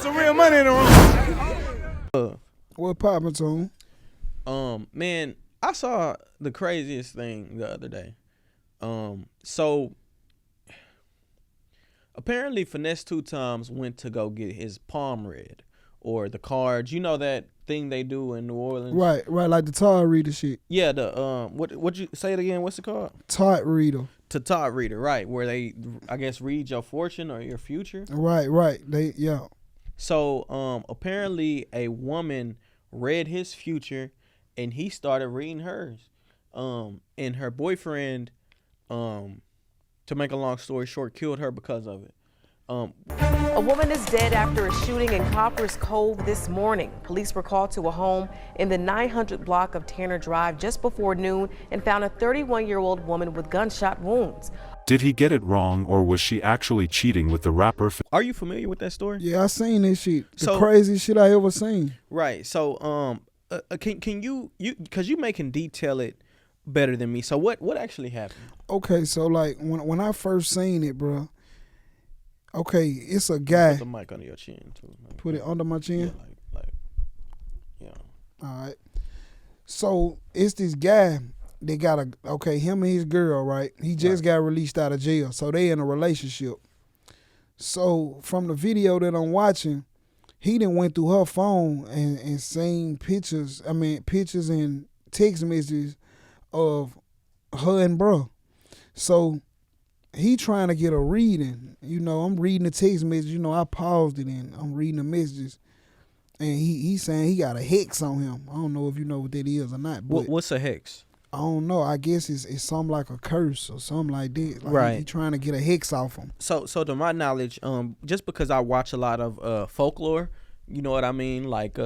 some real money in the room. What poppin', Tone? Man, I saw the craziest thing the other day. So apparently Finesse2Times went to go get his palm read, or the cards. You know that thing they do in New Orleans? Right, like the Tart reader shit. Yeah, the what you say it again? What's it called? Tart reader. To Tart reader, right? Where they, I guess, read your fortune or your future. Right. Yeah. So apparently a woman read his future, and he started reading hers. And her boyfriend, to make a long story short, killed her because of it. A woman is dead after a shooting in Coppers Cove this morning. Police were called to a home in the 900 block of Tanner Drive just before noon and found a 31-year-old woman with gunshot wounds. Did he get it wrong, or was she actually cheating with the rapper? Are you familiar with that story? Yeah, I seen this shit. The craziest shit I ever seen. Right. So can you because you can detail it better than me. So what actually happened? Okay, so like when I first seen it, bro. Okay, it's a guy. Put the mic under your chin too. Put it under my chin. Yeah. All right. So it's this guy that got him and his girl, right? He just got released out of jail, so they in a relationship. So from the video that I'm watching, he done went through her phone and seen pictures and text messages of her and bro. So he trying to get a reading. I'm reading the text message. I paused it and I'm reading the messages. And he saying he got a hex on him. I don't know if you know what that is or not. But what's a hex? I don't know. I guess it's something like a curse or something like that. Like right. He trying to get a hex off him. So to my knowledge, just because I watch a lot of folklore, you know what I mean? Like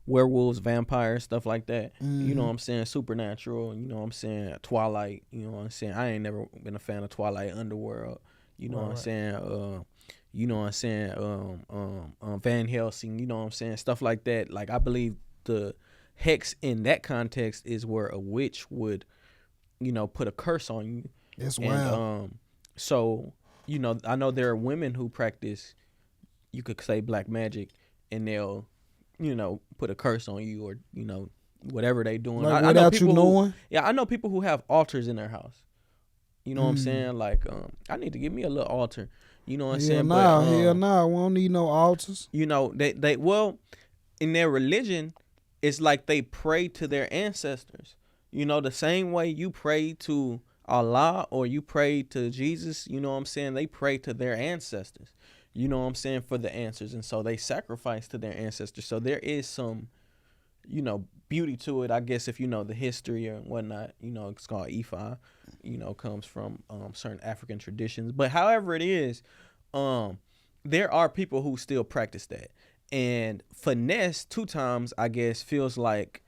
werewolves, vampires, stuff like that. Mm-hmm. You know what I'm saying? Supernatural, you know what I'm saying? Twilight, you know what I'm saying? I ain't never been a fan of Twilight Underworld. You know what I'm saying? You know what I'm saying? Van Helsing, you know what I'm saying? Stuff like that. Like, I believe the hex in that context is where a witch would, put a curse on you. That's wild. So, I know there are women who practice, you could say, black magic, and they'll, put a curse on you, or, whatever they doing. Like I know people you knowing? I know people who have altars in their house. You know what I'm saying? Like, I need to give me a little altar. You know what I'm saying? Hell nah. We don't need no altars. They well, in their religion, it's like they pray to their ancestors. The same way you pray to Allah or you pray to Jesus, you know what I'm saying? They pray to their ancestors. You know what I'm saying? For the answers. And so they sacrifice to their ancestors. So there is some, beauty to it, I guess, if you know the history and whatnot. It's called Ifa. Comes from certain African traditions. But however it is, there are people who still practice that. And Finesse2Times, I guess, feels like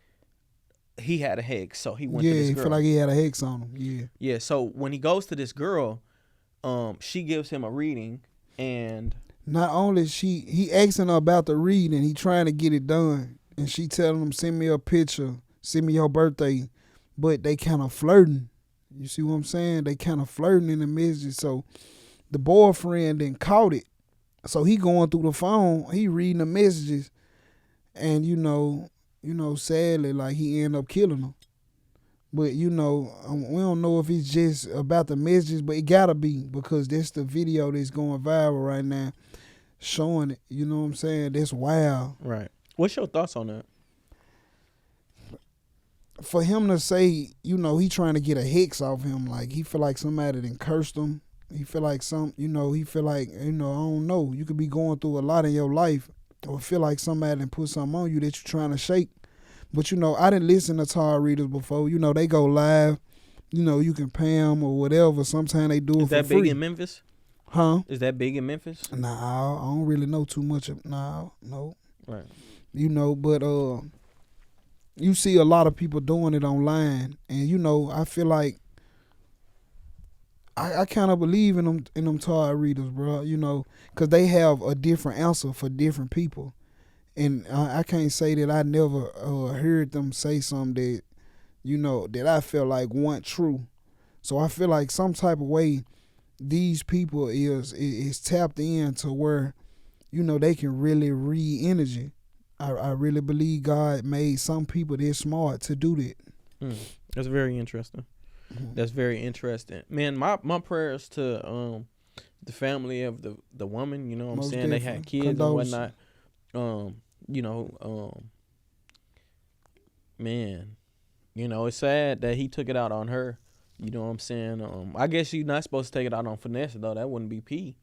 he had a hex, so he went to this girl. Yeah, he feel like he had a hex on him. Yeah. Yeah, so when he goes to this girl, she gives him a reading, and not only he asking her about the reading, he trying to get it done, and she telling him, send me a picture, send me your birthday, but they kind of flirting. You see what I'm saying? They kind of flirting in the messages. So the boyfriend then caught it. So he going through the phone, he reading the messages, and sadly, like, he end up killing her. But we don't know if it's just about the messages, but it gotta be, because that's the video that's going viral right now, showing it. You know what I'm saying? That's wild. Right. What's your thoughts on that? For him to say, he trying to get a hex off him, like, he feel like somebody done cursed him. He feel like he feel like, I don't know. You could be going through a lot in your life, or feel like somebody done put something on you that you're trying to shake. But, I didn't listen to Tart readers before. They go live. You can pay them or whatever. Sometimes they do it for free. Is that big in Memphis? Huh? Is that big in Memphis? Nah, I don't really know too much. No. Right. But you see a lot of people doing it online. And, I feel like I kind of believe in them Tart readers, bro, because they have a different answer for different people. And I can't say that I never heard them say something that, that I felt like wasn't true. So I feel like some type of way these people is tapped in to where, they can really read energy. I really believe God made some people this smart to do that. That's very interesting. That's very interesting, man. My prayers to the family of the woman. You know what I'm Most saying? They definitely. had kids Condolences. and whatnot. Man, it's sad that he took it out on her. You know what I'm saying? I guess you're not supposed to take it out on Finesse though. That wouldn't be P.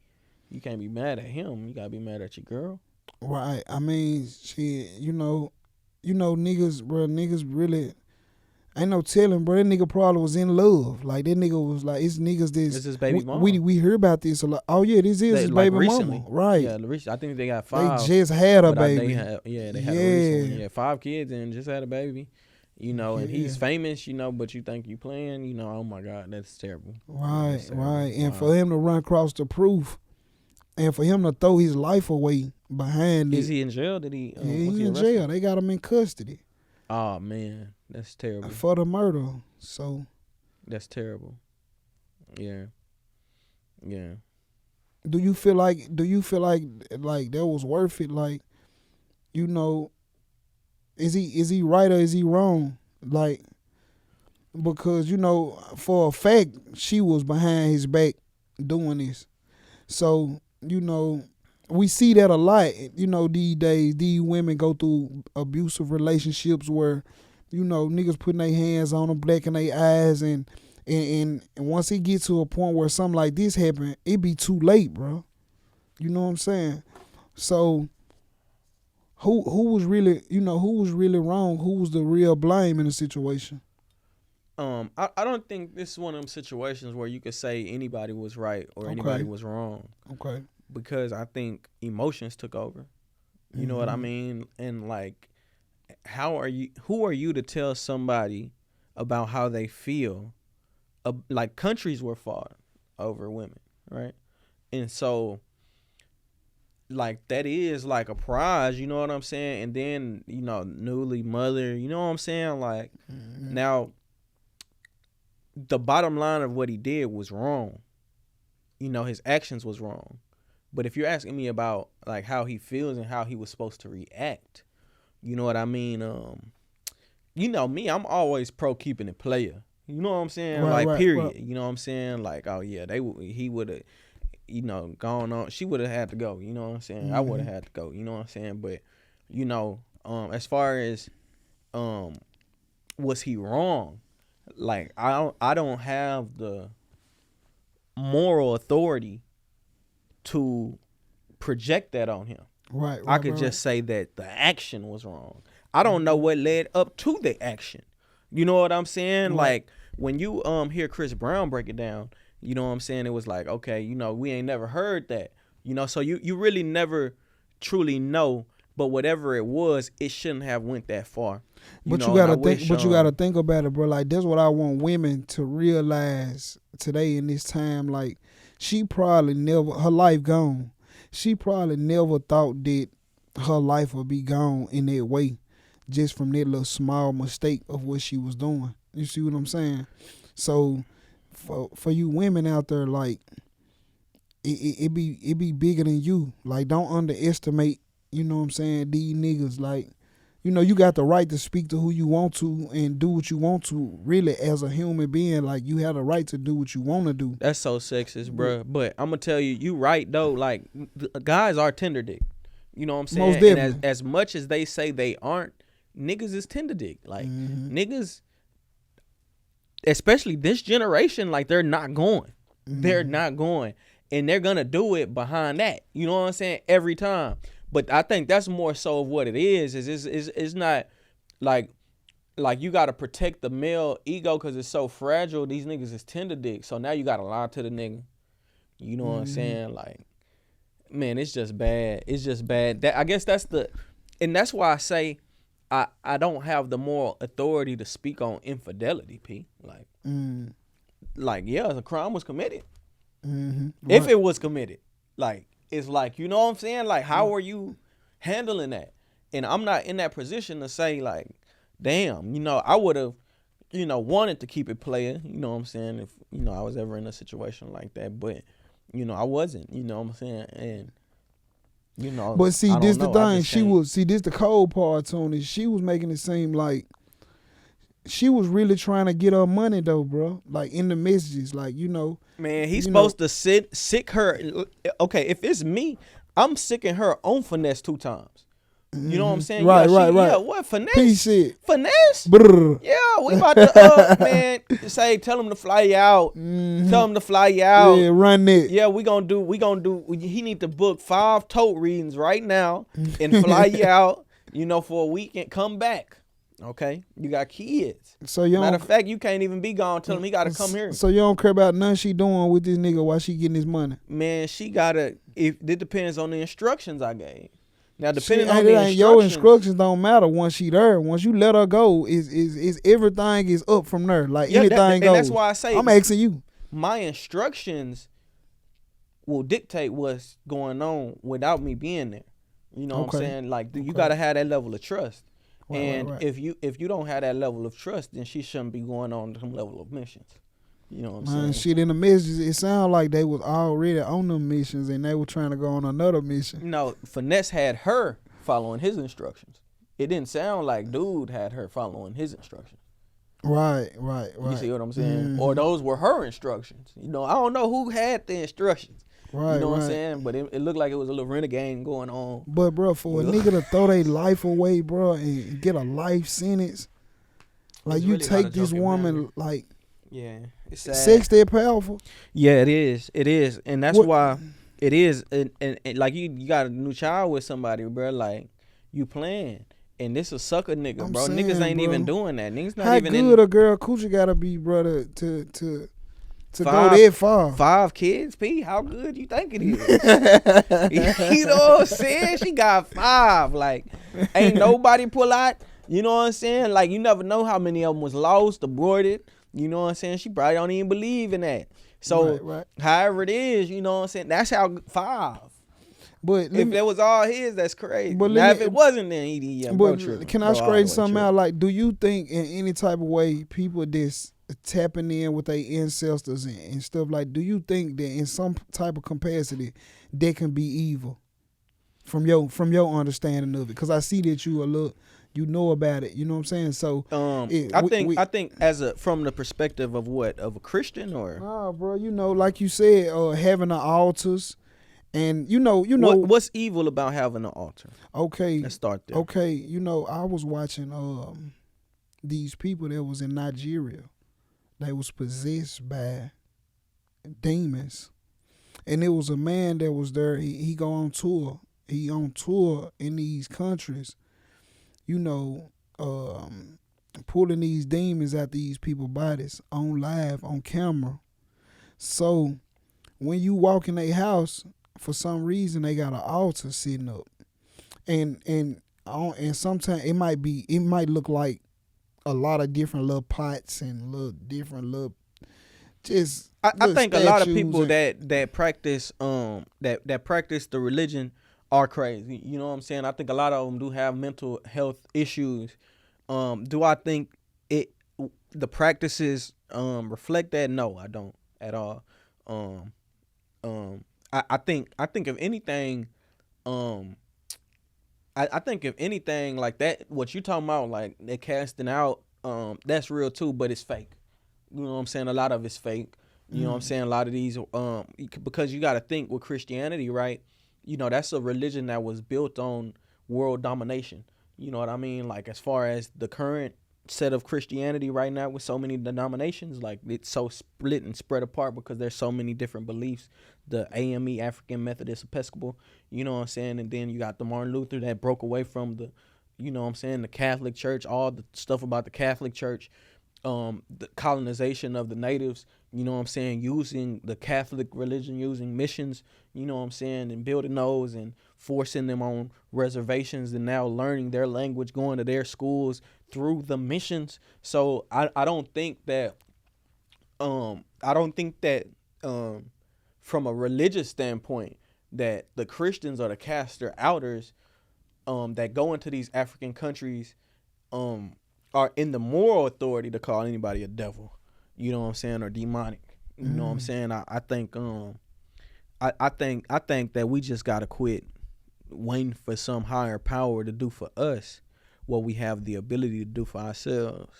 You can't be mad at him. You gotta be mad at your girl. Right. I mean, shit, niggas, bro, niggas really ain't no telling, bro. That nigga probably was in love. Like that nigga was like, it's niggas this. This is baby mama. We hear about this a lot. Oh yeah, this is his baby recently. mama. Right. Yeah, I think they got 5. They just had a but baby. They had recently. Yeah, 5 kids and just had a baby. And he's famous, but you think you playing, oh my God, that's terrible. Right, That's terrible. right. And Wow. for him to run across the proof and for him to throw his life away behind Is it. he in jail? Did he? Yeah, Was he's he in arrested? jail. They got him in custody Oh man, that's terrible. for the murder. So That's terrible. Yeah. Yeah. do you feel like that was worth it? Like, is he right or is he wrong? Like, because for a fact she was behind his back doing this. So we see that a lot. These days these women go through abusive relationships where niggas putting their hands on them, blacking their eyes, and once it gets to a point where something like this happen, it be too late, bro. You know what I'm saying? So who was really wrong? Who was the real blame in the situation? I don't think this is one of them situations where you could say anybody was right or anybody was wrong. Okay. Because I think emotions took over. You know what I mean? And like, who are you to tell somebody about how they feel? Like countries were fought over women, right? And so like that is like a prize, you know what I'm saying? And then, newly mother, you know what I'm saying? Like now the bottom line of what he did was wrong. His actions was wrong. But if you're asking me about like how he feels and how he was supposed to react, you know what I mean? Me, I'm always pro keeping it player. You know what I'm saying? Right, period. right. You know what I'm saying? Like, oh yeah, he would have, gone on. She would have had to go. You know what I'm saying? I would have had to go. You know what I'm saying? But, as far as, was he wrong? Like, I don't have the moral authority to project that on him. Right. I could just say that the action was wrong. I don't know what led up to the action. You know what I'm saying? Right. Like when you hear Chris Brown break it down, you know what I'm saying? It was like, okay, we ain't never heard that. So you really never truly know, but whatever it was, it shouldn't have went that far. You gotta think about it, bro. Like that's what I want women to realize today in this time. Like she probably never, her life gone. She probably never thought that her life would be gone in that way, just from that little small mistake of what she was doing. You see what I'm saying? So for you women out there, like it be bigger than you. Like don't underestimate, you know what I'm saying, these niggas. Like, you got the right to speak to who you want to and do what you want to, really, as a human being. Like, you have the right to do what you want to do. That's so sexist, bro. But I'm going to tell you right, though. Like, guys are tender dick. You know what I'm saying? Most definitely. And as much as they say they aren't, niggas is tender dick. Like, niggas, especially this generation, like, they're not going. They're not going. And they're going to do it behind that. You know what I'm saying? Every time. But I think that's more so of what it is. It's not like you got to protect the male ego because it's so fragile. These niggas is tender dick. So now you got to lie to the nigga. You know what I'm saying? Like, man, it's just bad. It's just bad. I guess and that's why I say I don't have the moral authority to speak on infidelity, P. Like, yeah, the crime was committed. If it was committed. Like, it's like, you know what I'm saying? Like, how are you handling that? And I'm not in that position to say, like, damn, I would have, wanted to keep it player, you know what I'm saying, if, I was ever in a situation like that. But, I wasn't, you know what I'm saying? And You know, But see, I this don't the know. I thing. just She can't. was this the cold part on it. She was making it seem like she was really trying to get her money though, bro. Like in the messages, like Man, he's you know- supposed to sick her. Okay, if it's me, I'm sicking her on Finesse2Times. You know what I'm saying? Right, yeah, right. Yeah, what Finesse? P shit. Finesse? Brr. Yeah, we about to man. Say, tell him to fly you out. Tell him to fly you out. Yeah, run it. Yeah, we gonna do. He need to book 5 tote readings right now and fly you out. You know, for a week and come back. Okay, you got kids. So you Matter don't, of fact, you can't even be gone. Tell him he got to come here. So you don't care about nothing she doing with this nigga while she getting his money. Man, she gotta. If it depends on the instructions I gave. Now, Shit, depending on ain't- the it ain't- your instructions don't matter once she there. Once you let her go, is everything is up from there. Like Yeah, anything and goes. that's why I say I'm asking you. my instructions will dictate what's going on without me being there. You know what I'm Okay. saying? Like you gotta have that level of trust. And right. if you don't have that level of trust, then she shouldn't be going on some level of missions. You know what I'm saying? Man, shit in the messages, it sounded like they was already on them missions and they were trying to go on another mission. No, Finesse had her following his instructions. It didn't sound like dude had her following his instructions. Right. You see what I'm saying? Mhm. Or those were her instructions. You know, I don't know who had the instructions. Right, You know what I'm right. saying? But it looked like it was a little renegade going on. But bro, for a nigga to throw their life away, bro, and get a life sentence, like It's you really not a take this joking woman, matter. like Yeah, it's sad. sex that powerful. Yeah, it is. It is, and that's What- why it is. And like you got a new child with somebody, bro. Like you playing, and this a sucker nigga, I'm bro. saying, Niggas ain't bro, even doing that. Niggas not How even good in a girl coochie gotta be, brother, to go Five- that far. 5 kids. P, how good you think it is? You know what I'm saying? She got 5. Like ain't nobody pull out. You know what I'm saying? Like you never know how many of them was lost, aborted. You know what I'm saying? She probably don't even believe in that. So Right. however it is, you know what I'm saying? That's how 5. But let If me, that was all his, that's crazy. But Now let if me- it wasn't, then he bro but tripping. can I Bro all the straighten way something tripping. out? Like, do you think in any type of way people that's tapping in with their ancestors and stuff, like, do you think that in some type of capacity they can be evil from your understanding of it? Because I see that you know about it. You know what I'm saying? So I think as from the perspective of what, of a Christian or nah, bro. You know, like you said, having the altars, and you know. what's evil about having an altar? Okay, Let's start there. okay. You know, I was watching these people that was in Nigeria. They was possessed by demons, and it was a man that was there. He go on tour. He on tour in these countries, you know, pulling these demons out these people's bodies on live, on camera. So when you walk in their house, for some reason they got an altar sitting up, and sometimes it might look like a lot of different little pots and little different little just. I think a lot of statues people and- that practice that practice the religion are crazy. You know what I'm saying? I think a lot of them do have mental health issues. Do I think the practices reflect that? No, I don't at all. I think if anything, I think if anything like that, what you talking about, like they're casting out, that's real too, but it's fake. You know what I'm saying? A lot of it's fake. You know what I'm saying? A lot of these, because you got to think with Christianity, right? You know, that's a religion that was built on world domination. You know what I mean? Like as far as the current set of Christianity right now with so many denominations, like it's so split and spread apart because there's so many different beliefs. The AME, African Methodist Episcopal, you know what I'm saying? And then you got the Martin Luther that broke away from the, you know what I'm saying, the Catholic Church, all the stuff about the Catholic Church, the colonization of the natives, you know what I'm saying, using the Catholic religion, using missions, you know what I'm saying, and building those and forcing them on reservations and now learning their language, going to their schools through the missions. So I don't think that from a religious standpoint that the Christians or the caster outers that go into these African countries are in the moral authority to call anybody a devil, you know what I'm saying, or demonic. You know what I'm saying? I think that we just gotta quit waiting for some higher power to do for us what we have the ability to do for ourselves.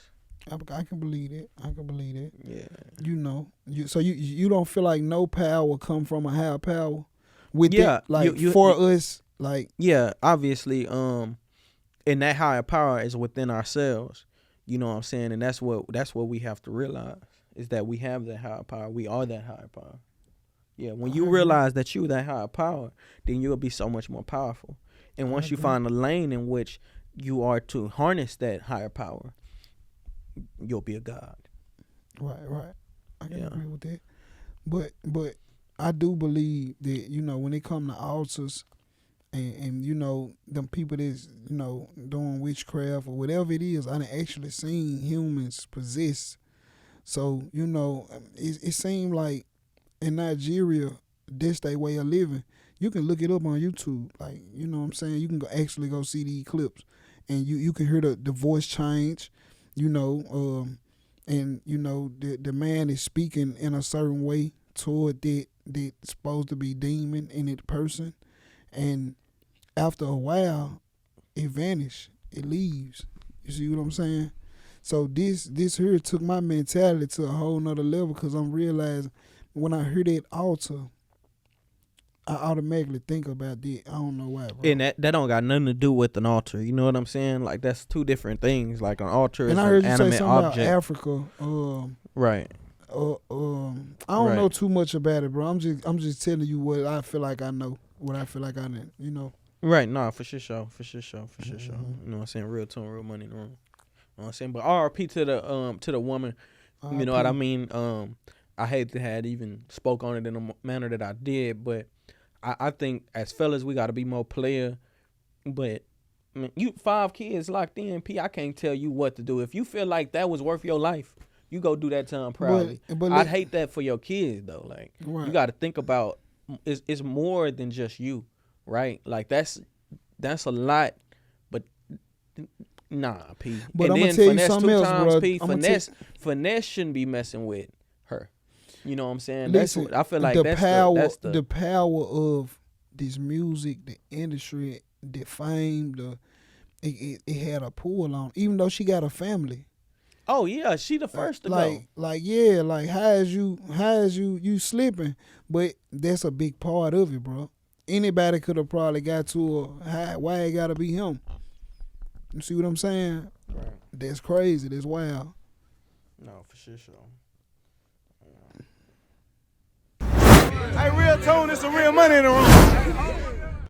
I can believe that. I can believe that. Yeah. You know, you don't feel like no power come from a higher power with Yeah, it, like for us, like yeah, obviously, and that higher power is within ourselves. You know what I'm saying? And that's what we have to realize is that we have that higher power. We are that higher power. Yeah, when you realize that you're that higher power, then you'll be so much more powerful. And once you find a lane in which you are to harness that higher power, you'll be a god. Right. I can agree with that. But I do believe that, you know, when it come to altars and you know, them people that's, you know, doing witchcraft or whatever it is, I done actually seen humans possessed. So, you know, it seemed like in Nigeria, this their way of living. You can look it up on YouTube. Like, you know what I'm saying? You can actually go see these clips. And you can hear the voice change, you know, and, you know, the man is speaking in a certain way toward that's supposed to be demon in that person. And after a while, it vanishes. It leaves. You see what I'm saying? So this here took my mentality to a whole nother level because I'm realizing when I hear that altar, I automatically think about that. I don't know why, bro. And that don't got nothing to do with an altar. You know what I'm saying? Like, that's two different things. Like, an altar is and I heard an you say animate something object. about Africa. Right. I don't know too much about it, bro. I'm just telling you what I feel like I know. What I feel like I know. You know. Right. Nah, for sure. You know what I'm saying? Real tone, real money in the room. You know what I'm saying? But RP to the woman. You know what I mean? I hate to have even spoke on it in a manner that I did, but I think as fellas we gotta be more player. But I mean, you 5 kids locked in, P. I can't tell you what to do. If you feel like that was worth your life, you go do that to them proudly. But I'd hate that for your kids though. Like, right. You got to think about it's more than just you, right? Like that's a lot, but nah, P. But and I'm then gonna tell you Finesse something two else, times, bro. P. Finesse shouldn't be messing with her. You know what I'm saying? Listen, that's what I feel like. The power of this music, the industry, the fame, it had a pull on. Even though she got a family. Oh yeah, she the first to go. Like how is you slipping? But that's a big part of it, bro. Anybody could have probably got to why it gotta be him? You see what I'm saying? Right. That's crazy. That's wild. No, for sure. Hey, RealToon, it's some real money in the room.